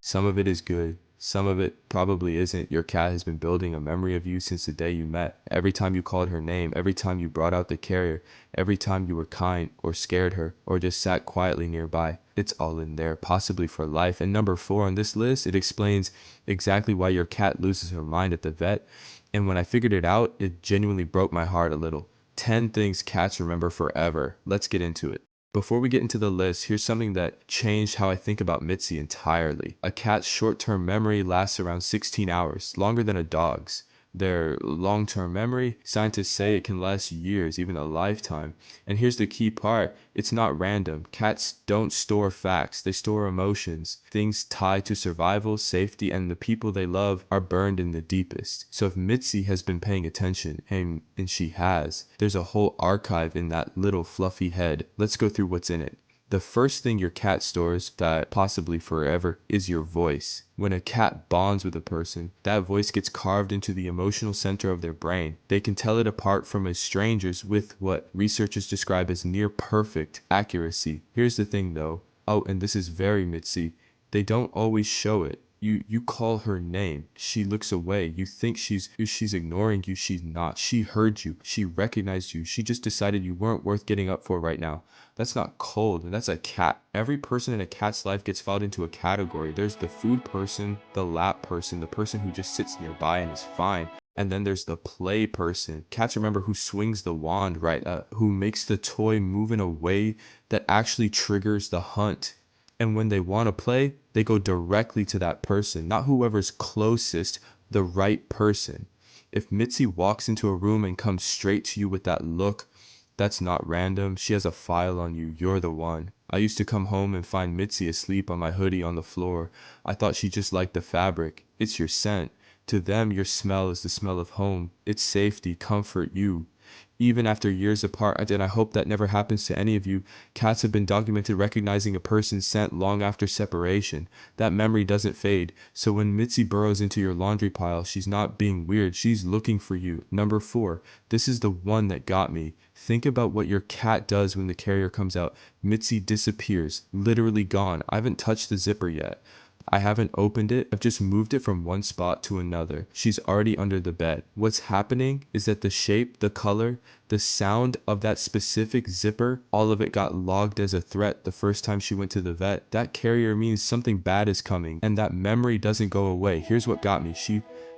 Some of it is good. Some of it probably isn't. Your cat has been building a memory of you since the day you met. Every time you called her name, every time you brought out the carrier, every time you were kind or scared her or just sat quietly nearby. It's all in there, possibly for life. And number 4 on this list, it explains exactly why your cat loses her mind at the vet. And when I figured it out, it genuinely broke my heart a little. 10 things cats remember forever. Let's get into it. Before we get into the list, here's something that changed how I think about Mitzi entirely. A cat's short-term memory lasts around 16 hours, longer than a dog's. Their long-term memory, scientists say it can last years, even a lifetime. And here's the key part, it's not random. Cats don't store facts, they store emotions. Things tied to survival, safety, and the people they love are burned in the deepest. So if Mitzi has been paying attention, and she has, there's a whole archive in that little fluffy head. Let's go through what's in it. The first thing your cat stores, that possibly forever, is your voice. When a cat bonds with a person, that voice gets carved into the emotional center of their brain. They can tell it apart from strangers with what researchers describe as near perfect accuracy. Here's the thing though. Oh, and this is very Mitzi. They don't always show it. You call her name. She looks away. You think she's ignoring you. She's not. She heard you. She recognized you. She just decided you weren't worth getting up for right now. That's not cold, and that's a cat. Every person in a cat's life gets filed into a category. There's the food person, the lap person, the person who just sits nearby and is fine. And then there's the play person. Cats remember who swings the wand, right? Who makes the toy move in a way that actually triggers the hunt. And when they want to play, they go directly to that person, not whoever's closest, the right person. If Mitzi walks into a room and comes straight to you with that look, that's not random. She has a file on you. You're the one. I used to come home and find Mitzi asleep on my hoodie on the floor. I thought she just liked the fabric. It's your scent. To them, your smell is the smell of home. It's safety, comfort, you. Even after years apart, and I hope that never happens to any of you, cats have been documented recognizing a person's scent long after separation. That memory doesn't fade. So when Mitzi burrows into your laundry pile, she's not being weird. She's looking for you. Number 4. This is the one that got me. Think about what your cat does when the carrier comes out. Mitzi disappears. Literally gone. I haven't touched the zipper yet. I haven't opened it. I've just moved it from one spot to another. She's already under the bed. What's happening is that the shape, the color, the sound of that specific zipper, all of it got logged as a threat the first time she went to the vet. That carrier means something bad is coming, and that memory doesn't go away. Here's what got me.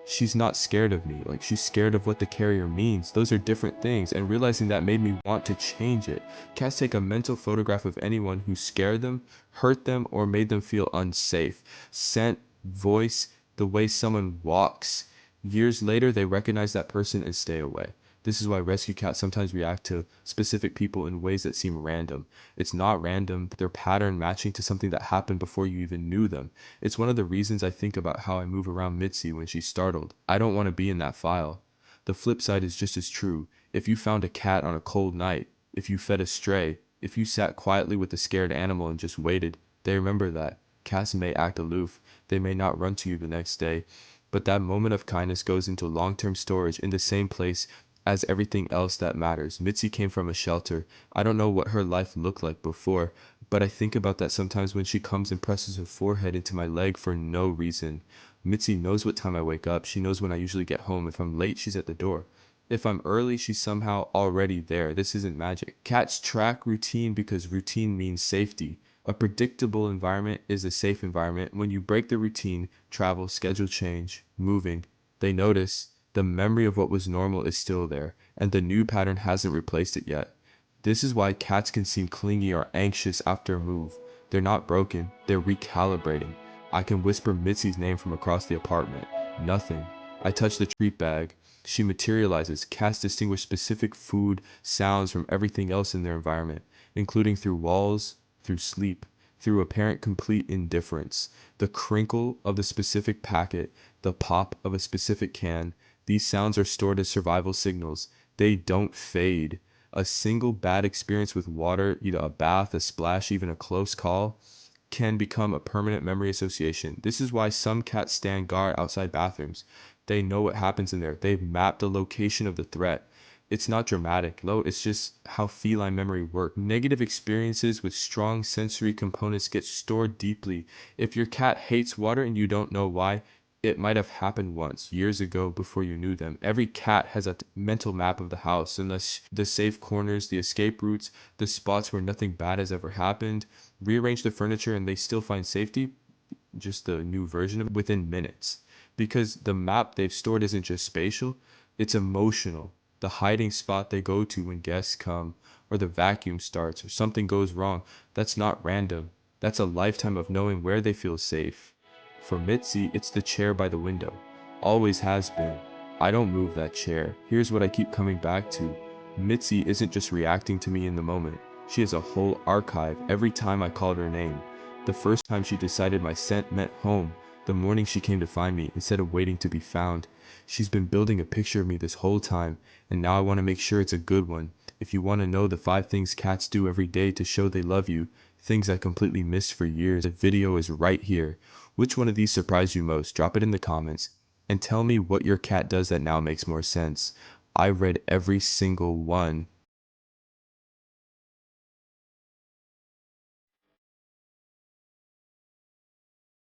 She's not scared of me. Like, she's scared of what the carrier means. Those are different things, and realizing that made me want to change it. Cats take a mental photograph of anyone who scared them, hurt them, or made them feel unsafe. Scent, voice, the way someone walks. Years later, they recognize that person and stay away. This is why rescue cats sometimes react to specific people in ways that seem random. It's not random, they're pattern matching to something that happened before you even knew them. It's one of the reasons I think about how I move around Mitzi when she's startled. I don't want to be in that file. The flip side is just as true. If you found a cat on a cold night, if you fed a stray, if you sat quietly with a scared animal and just waited, they remember that. Cats may act aloof, they may not run to you the next day, but that moment of kindness goes into long-term storage in the same place as everything else that matters. Mitzi came from a shelter. I don't know what her life looked like before, but I think about that sometimes when she comes and presses her forehead into my leg for no reason. Mitzi knows what time I wake up. She knows when I usually get home. If I'm late, she's at the door. If I'm early, she's somehow already there. This isn't magic. Cats track routine because routine means safety. A predictable environment is a safe environment. When you break the routine, travel, schedule change, moving, they notice the memory of what was normal is still there, and the new pattern hasn't replaced it yet. This is why cats can seem clingy or anxious after a move. They're not broken, they're recalibrating. I can whisper Mitzi's name from across the apartment. Nothing. I touch the treat bag. She materializes. Cats distinguish specific food, sounds from everything else in their environment, including through walls, through sleep, through apparent complete indifference. The crinkle of the specific packet, the pop of a specific can, these sounds are stored as survival signals. They don't fade. A single bad experience with water, either a bath, a splash, even a close call, can become a permanent memory association. This is why some cats stand guard outside bathrooms. They know what happens in there. They've mapped the location of the threat. It's not dramatic, no, it's just how feline memory works. Negative experiences with strong sensory components get stored deeply. If your cat hates water and you don't know why, it might have happened once, years ago, before you knew them. Every cat has a mental map of the house, and the safe corners, the escape routes, the spots where nothing bad has ever happened. Rearrange the furniture and they still find safety, just the new version of it, within minutes. Because the map they've stored isn't just spatial, it's emotional. The hiding spot they go to when guests come, or the vacuum starts, or something goes wrong, that's not random. That's a lifetime of knowing where they feel safe. For Mitzi, it's the chair by the window. Always has been. I don't move that chair. Here's what I keep coming back to. Mitzi isn't just reacting to me in the moment. She has a whole archive every time I called her name. The first time she decided my scent meant home, the morning she came to find me instead of waiting to be found. She's been building a picture of me this whole time, and now I want to make sure it's a good one. If you want to know the 5 things cats do every day to show they love you, things I completely missed for years, the video is right here. Which one of these surprised you most? Drop it in the comments. And tell me what your cat does that now makes more sense. I read every single one.